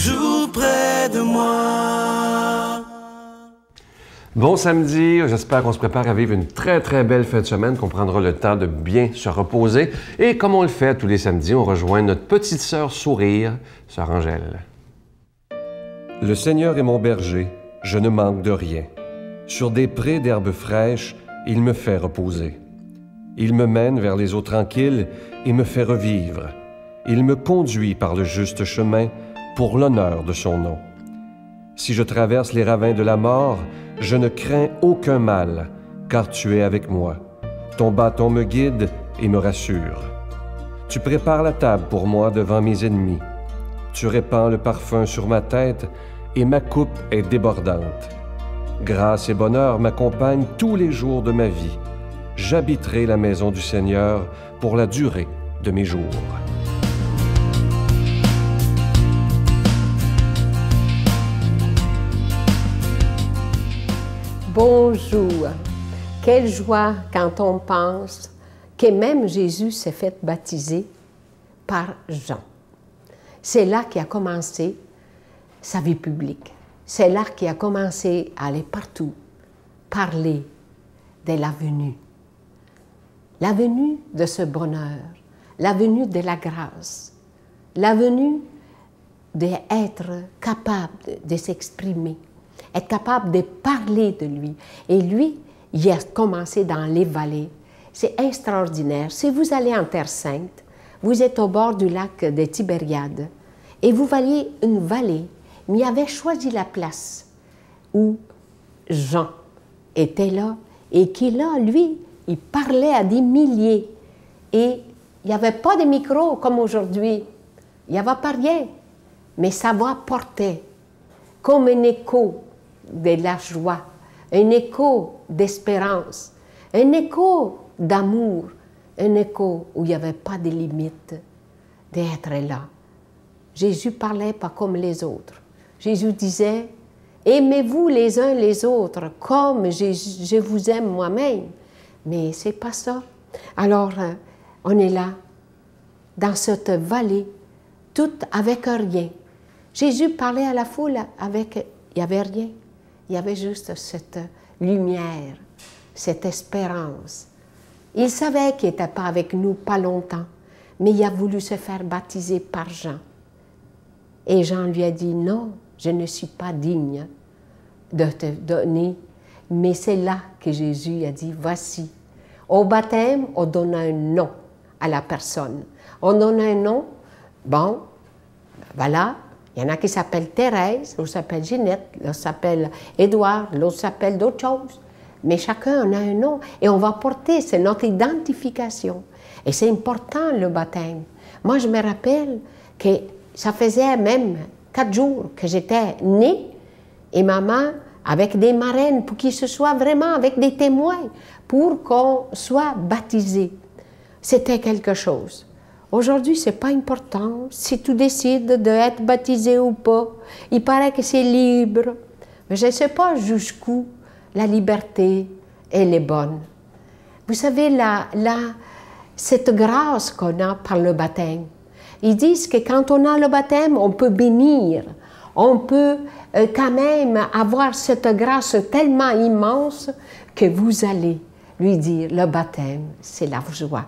toujours près de moi. Bon samedi, j'espère qu'on se prépare à vivre une très belle fin de semaine, qu'on prendra le temps de bien se reposer. Et comme on le fait tous les samedis, on rejoint notre petite sœur sourire, sœur Angèle. Le Seigneur est mon berger, je ne manque de rien. Sur des prés d'herbes fraîches, il me fait reposer. Il me mène vers les eaux tranquilles et me fait revivre. Il me conduit par le juste chemin pour l'honneur de son nom. Si je traverse les ravins de la mort, je ne crains aucun mal, car tu es avec moi. Ton bâton me guide et me rassure. Tu prépares la table pour moi devant mes ennemis. Tu répands le parfum sur ma tête et ma coupe est débordante. Grâce et bonheur m'accompagnent tous les jours de ma vie. J'habiterai la maison du Seigneur pour la durée de mes jours. Bonjour! Quelle joie quand on pense que même Jésus s'est fait baptiser par Jean. C'est là qu'il a commencé sa vie publique. C'est là qu'il a commencé à aller partout, parler de la venue. La venue de ce bonheur, la venue de la grâce, la venue d'être capable de s'exprimer, être capable de parler de lui. Et lui, il a commencé dans les vallées. C'est extraordinaire. Si vous allez en Terre Sainte, vous êtes au bord du lac de Tibériade et vous voyez une vallée, mais il avait choisi la place où Jean était là et qui là, lui, il parlait à des milliers. Et il n'y avait pas de micro comme aujourd'hui. Il n'y avait pas rien. Mais sa voix portait comme un écho de la joie, un écho d'espérance, un écho d'amour, un écho où il n'y avait pas de limite d'être là. Jésus parlait pas comme les autres. Jésus disait, aimez-vous les uns les autres comme je vous aime moi-même. Mais c'est pas ça. Alors, on est là, dans cette vallée, tout avec rien. Jésus parlait à la foule avec, il n'y avait rien. Il y avait juste cette lumière, cette espérance. Il savait qu'il n'était pas avec nous pas longtemps, mais il a voulu se faire baptiser par Jean. Et Jean lui a dit, non, je ne suis pas digne de te donner. Mais c'est là que Jésus a dit, voici. Au baptême, on donne un nom à la personne. On donne un nom, bon, voilà. Il y en a qui s'appellent Thérèse, l'autre s'appelle Ginette, l'autre s'appelle Édouard, l'autre s'appelle d'autres choses. Mais chacun a un nom et on va porter, c'est notre identification. Et c'est important le baptême. Moi, je me rappelle que ça faisait même 4 jours que j'étais née et maman, avec des marraines, pour qu'il se soit vraiment avec des témoins, pour qu'on soit baptisé. C'était quelque chose. Aujourd'hui, ce n'est pas important si tu décides d'être baptisé ou pas. Il paraît que c'est libre. Mais je ne sais pas jusqu'où la liberté, elle est bonne. Vous savez, cette grâce qu'on a par le baptême, ils disent que quand on a le baptême, on peut bénir. On peut quand même avoir cette grâce tellement immense que vous allez lui dire, le baptême, c'est la joie.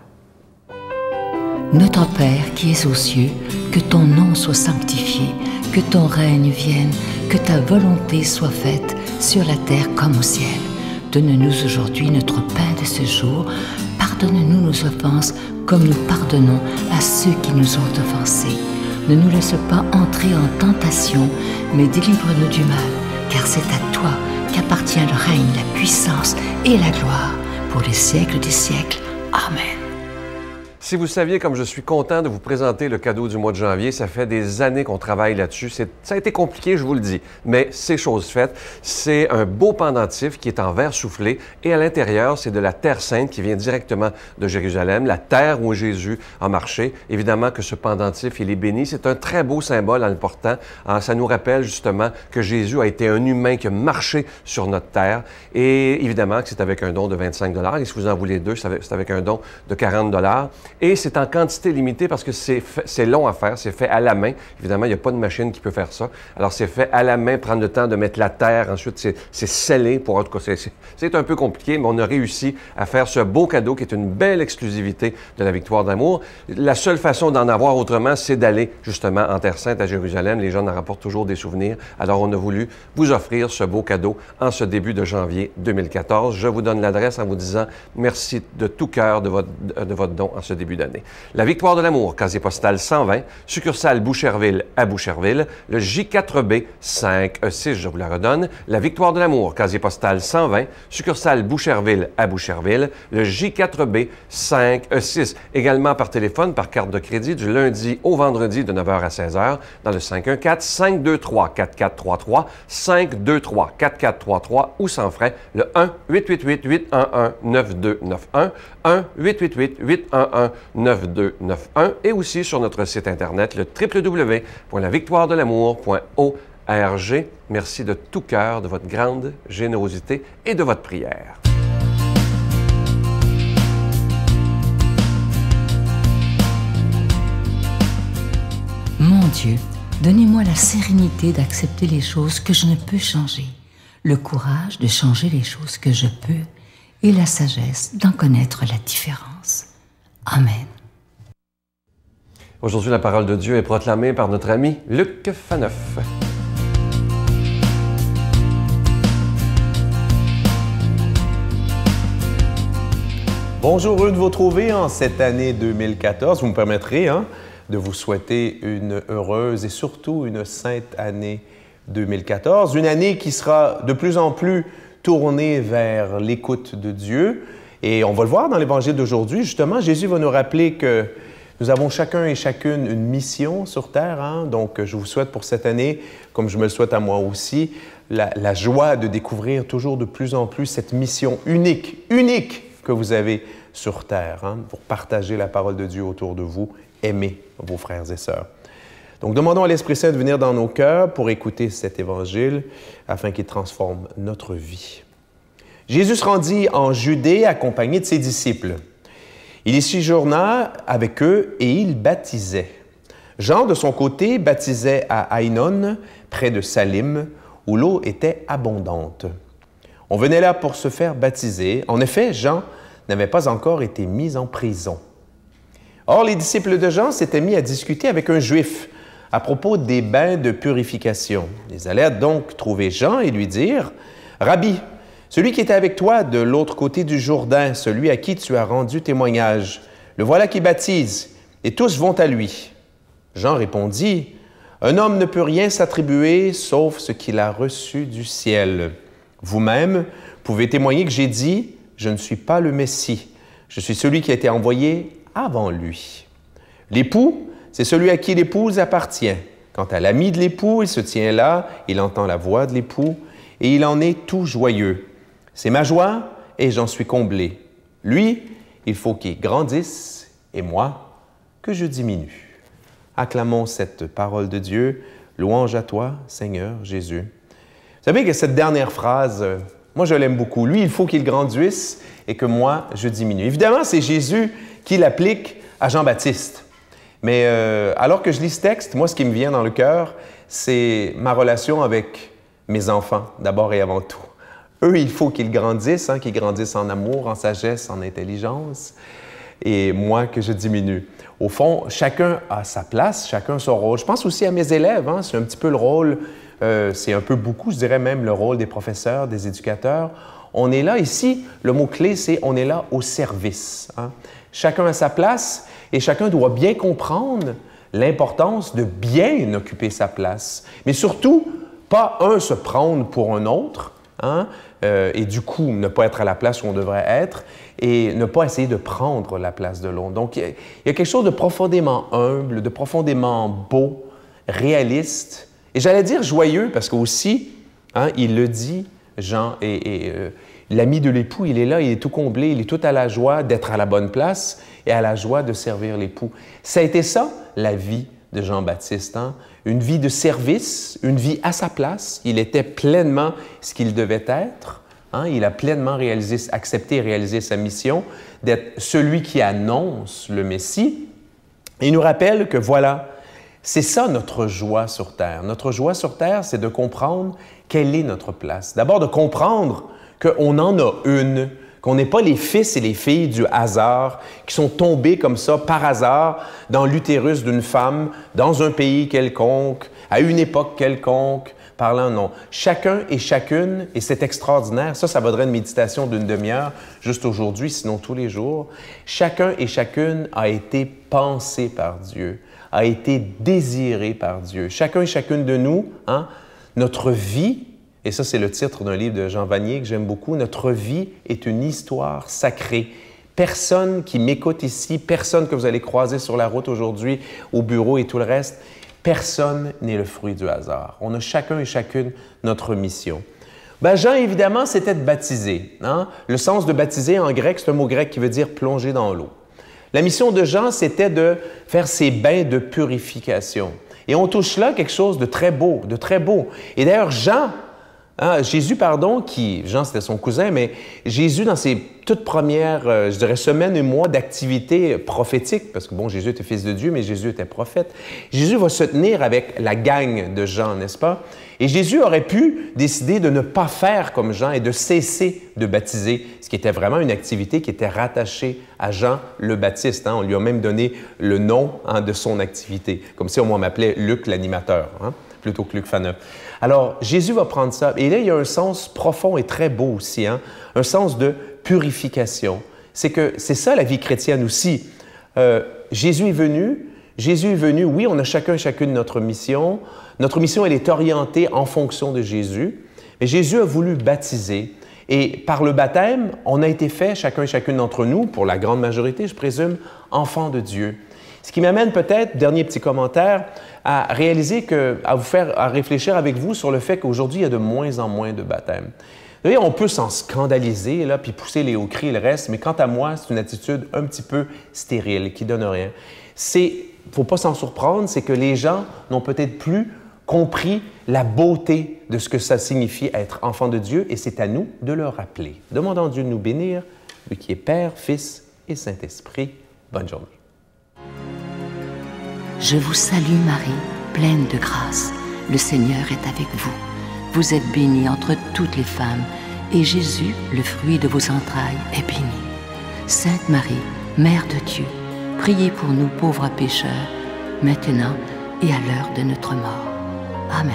Notre Père qui es aux cieux, que ton nom soit sanctifié, que ton règne vienne, que ta volonté soit faite sur la terre comme au ciel. Donne-nous aujourd'hui notre pain de ce jour. Pardonne-nous nos offenses comme nous pardonnons à ceux qui nous ont offensés. Ne nous laisse pas entrer en tentation, mais délivre-nous du mal, car c'est à toi qu'appartient le règne, la puissance et la gloire pour les siècles des siècles. Amen. Si vous saviez comme je suis content de vous présenter le cadeau du mois de janvier, ça fait des années qu'on travaille là-dessus. Ça a été compliqué, je vous le dis, mais c'est chose faite. C'est un beau pendentif qui est en verre soufflé et à l'intérieur, c'est de la terre sainte qui vient directement de Jérusalem, la terre où Jésus a marché. Évidemment que ce pendentif, il est béni. C'est un très beau symbole en le portant. Ça nous rappelle justement que Jésus a été un humain qui a marché sur notre terre et évidemment que c'est avec un don de 25 $. Et si vous en voulez deux, c'est avec un don de 40 $. Et c'est en quantité limitée parce que c'est long à faire, c'est fait à la main. Évidemment, il n'y a pas de machine qui peut faire ça. Alors, c'est fait à la main, prendre le temps de mettre la terre. Ensuite, c'est scellé. En tout cas, c'est un peu compliqué, mais on a réussi à faire ce beau cadeau qui est une belle exclusivité de la Victoire d'amour. La seule façon d'en avoir autrement, c'est d'aller justement en Terre Sainte à Jérusalem. Les gens en rapportent toujours des souvenirs. Alors, on a voulu vous offrir ce beau cadeau en ce début de janvier 2014. Je vous donne l'adresse en vous disant merci de tout cœur de votre don en ce début d'année. La Victoire de l'amour, casier postal 120, succursale Boucherville à Boucherville, le J4B 5E6, je vous la redonne. La Victoire de l'amour, casier postal 120, succursale Boucherville à Boucherville, le J4B 5E6. Également par téléphone, par carte de crédit, du lundi au vendredi de 9h à 16h, dans le 514-523-4433, 523-4433 ou sans frais, le 1-888-811-9291, 1-888-811-9291 et aussi sur notre site Internet, le www.lavictoiredelamour.org. Merci de tout cœur de votre grande générosité et de votre prière. Mon Dieu, donnez-moi la sérénité d'accepter les choses que je ne peux changer, le courage de changer les choses que je peux et la sagesse d'en connaître la différence. Amen. Aujourd'hui, la parole de Dieu est proclamée par notre ami Luc Faneuf. Bonjour, heureux de vous retrouver en cette année 2014. Vous me permettrez de vous souhaiter une heureuse et surtout une sainte année 2014. Une année qui sera de plus en plus tournée vers l'écoute de Dieu. Et on va le voir dans l'Évangile d'aujourd'hui. Justement, Jésus va nous rappeler que nous avons chacun et chacune une mission sur Terre. Donc, je vous souhaite pour cette année, comme je me le souhaite à moi aussi, la joie de découvrir toujours de plus en plus cette mission unique que vous avez sur Terre, pour partager la parole de Dieu autour de vous, aimer vos frères et sœurs. Donc, demandons à l'Esprit Saint de venir dans nos cœurs pour écouter cet Évangile afin qu'il transforme notre vie. Jésus se rendit en Judée accompagné de ses disciples. Il y séjourna avec eux et il baptisait. Jean, de son côté, baptisait à Ainon, près de Salim, où l'eau était abondante. On venait là pour se faire baptiser. En effet, Jean n'avait pas encore été mis en prison. Or, les disciples de Jean s'étaient mis à discuter avec un Juif à propos des bains de purification. Ils allèrent donc trouver Jean et lui dire « Rabbi, celui qui était avec toi de l'autre côté du Jourdain, celui à qui tu as rendu témoignage, le voilà qui baptise, et tous vont à lui. » Jean répondit « Un homme ne peut rien s'attribuer sauf ce qu'il a reçu du ciel. Vous-même pouvez témoigner que j'ai dit « Je ne suis pas le Messie, je suis celui qui a été envoyé avant lui. » L'époux, c'est celui à qui l'épouse appartient. Quant à l'ami de l'époux, il se tient là, il entend la voix de l'époux, et il en est tout joyeux. C'est ma joie, et j'en suis comblé. Lui, il faut qu'il grandisse, et moi, que je diminue. Acclamons cette parole de Dieu. Louange à toi, Seigneur Jésus. Vous savez que cette dernière phrase, moi, je l'aime beaucoup. Lui, il faut qu'il grandisse, et que moi, je diminue. Évidemment, c'est Jésus qui l'applique à Jean-Baptiste. Mais alors que je lis ce texte, moi, ce qui me vient dans le cœur, c'est ma relation avec mes enfants, d'abord et avant tout. Eux, il faut qu'ils grandissent en amour, en sagesse, en intelligence, et moi, que je diminue. Au fond, chacun a sa place, chacun son rôle. Je pense aussi à mes élèves, c'est un petit peu le rôle, c'est un peu beaucoup, je dirais même le rôle des professeurs, des éducateurs. On est là, ici, le mot-clé, c'est on est là au service. Chacun a sa place et chacun doit bien comprendre l'importance de bien occuper sa place. Mais surtout, pas un se prendre pour un autre, et du coup, ne pas être à la place où on devrait être et ne pas essayer de prendre la place de l'autre. Donc, il y a quelque chose de profondément humble, de profondément beau, réaliste, et j'allais dire joyeux, parce qu'aussi, il le dit, Jean, l'ami de l'époux, il est là, il est tout comblé, il est tout à la joie d'être à la bonne place et à la joie de servir l'époux. Ça a été ça, la vie de Jean-Baptiste, une vie de service, une vie à sa place. Il était pleinement ce qu'il devait être, hein, il a pleinement accepté et réalisé sa mission d'être celui qui annonce le Messie. Et il nous rappelle que voilà, c'est ça notre joie sur terre. Notre joie sur terre, c'est de comprendre quelle est notre place. D'abord, de comprendre qu'on en a une, qu'on n'est pas les fils et les filles du hasard qui sont tombés comme ça par hasard dans l'utérus d'une femme, dans un pays quelconque, à une époque quelconque, parlant non. Chacun et chacune, et c'est extraordinaire, ça vaudrait une méditation d'une demi-heure, juste aujourd'hui, sinon tous les jours. Chacun et chacune a été pensé par Dieu, a été désiré par Dieu. Chacun et chacune de nous, hein, notre vie, et ça c'est le titre d'un livre de Jean Vanier que j'aime beaucoup, notre vie est une histoire sacrée. Personne qui m'écoute ici, personne que vous allez croiser sur la route aujourd'hui, au bureau et tout le reste, personne n'est le fruit du hasard. On a chacun et chacune notre mission. Ben Jean, évidemment, c'était de baptiser. Hein? Le sens de baptiser en grec, c'est un mot grec qui veut dire plonger dans l'eau. La mission de Jean, c'était de faire ses bains de purification. Et on touche là quelque chose de très beau, de très beau. Et d'ailleurs, Jean, Jean c'était son cousin, mais Jésus dans ses toutes premières, je dirais, semaines et mois d'activité prophétique, parce que bon, Jésus était fils de Dieu, mais Jésus était prophète. Jésus va se tenir avec la gang de Jean, n'est-ce pas? Et Jésus aurait pu décider de ne pas faire comme Jean et de cesser de baptiser, ce qui était vraiment une activité qui était rattachée à Jean le Baptiste. Hein? On lui a même donné le nom de son activité, comme si on m'appelait Luc l'animateur, hein? Plutôt que Luc Faneuf. Alors, Jésus va prendre ça. Et là, il y a un sens profond et très beau aussi, hein? Un sens de purification. C'est ça la vie chrétienne aussi. Jésus est venu, oui, on a chacun et chacune notre mission. Notre mission, elle est orientée en fonction de Jésus. Mais Jésus a voulu baptiser. Et par le baptême, on a été fait, chacun et chacune d'entre nous, pour la grande majorité, je présume, enfants de Dieu. Ce qui m'amène peut-être, dernier petit commentaire, à réaliser à réfléchir avec vous sur le fait qu'aujourd'hui, il y a de moins en moins de baptêmes. Vous voyez, on peut s'en scandaliser, là, puis pousser les hauts cris et le reste, mais quant à moi, c'est une attitude un petit peu stérile, qui donne rien. Il ne faut pas s'en surprendre, c'est que les gens n'ont peut-être plus compris la beauté de ce que ça signifie être enfant de Dieu, et c'est à nous de le rappeler. Demandons à Dieu de nous bénir, lui qui est Père, Fils et Saint-Esprit. Bonne journée. Je vous salue Marie, pleine de grâce. Le Seigneur est avec vous. Vous êtes bénie entre toutes les femmes, et Jésus, le fruit de vos entrailles, est béni. Sainte Marie, Mère de Dieu, priez pour nous pauvres pécheurs, maintenant et à l'heure de notre mort. Amen.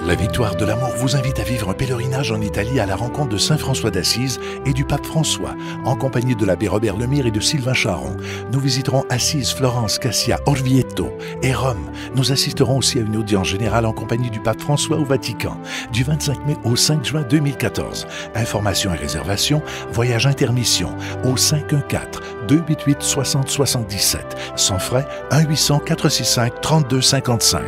La Victoire de l'amour vous invite à vivre un pèlerinage en Italie à la rencontre de Saint François d'Assise et du pape François, en compagnie de l'abbé Robert Lemire et de Sylvain Charon. Nous visiterons Assise, Florence, Cassia, Orvieto et Rome. Nous assisterons aussi à une audience générale en compagnie du pape François au Vatican, du 25 mai au 5 juin 2014. Informations et réservations, voyage intermission au 514-288-6077. Sans frais, 1-800-465-3255.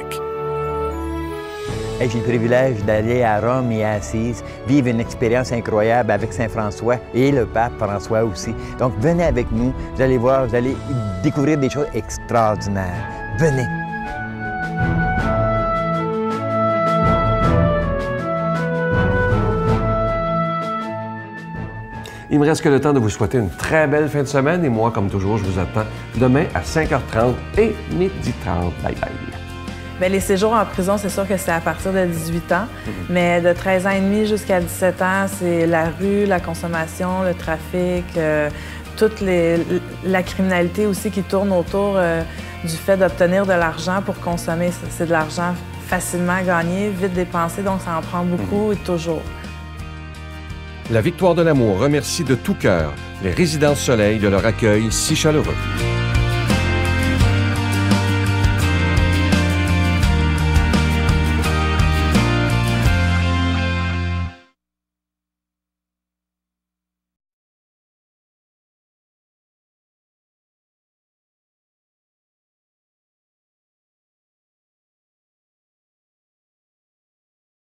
J'ai le privilège d'aller à Rome et à Assise, vivre une expérience incroyable avec Saint François et le pape François aussi. Donc venez avec nous, vous allez voir, vous allez découvrir des choses extraordinaires. Venez! Il me reste que le temps de vous souhaiter une très belle fin de semaine et moi, comme toujours, je vous attends demain à 5h30 et 12h30. Bye bye! Bien, les séjours en prison, c'est sûr que c'est à partir de 18 ans, mais de 13 ans et demi jusqu'à 17 ans, c'est la rue, la consommation, le trafic, toute la criminalité aussi qui tourne autour du fait d'obtenir de l'argent pour consommer. C'est de l'argent facilement gagné, vite dépensé, donc ça en prend beaucoup et toujours. La Victoire de l'amour remercie de tout cœur les Résidences Soleil de leur accueil si chaleureux.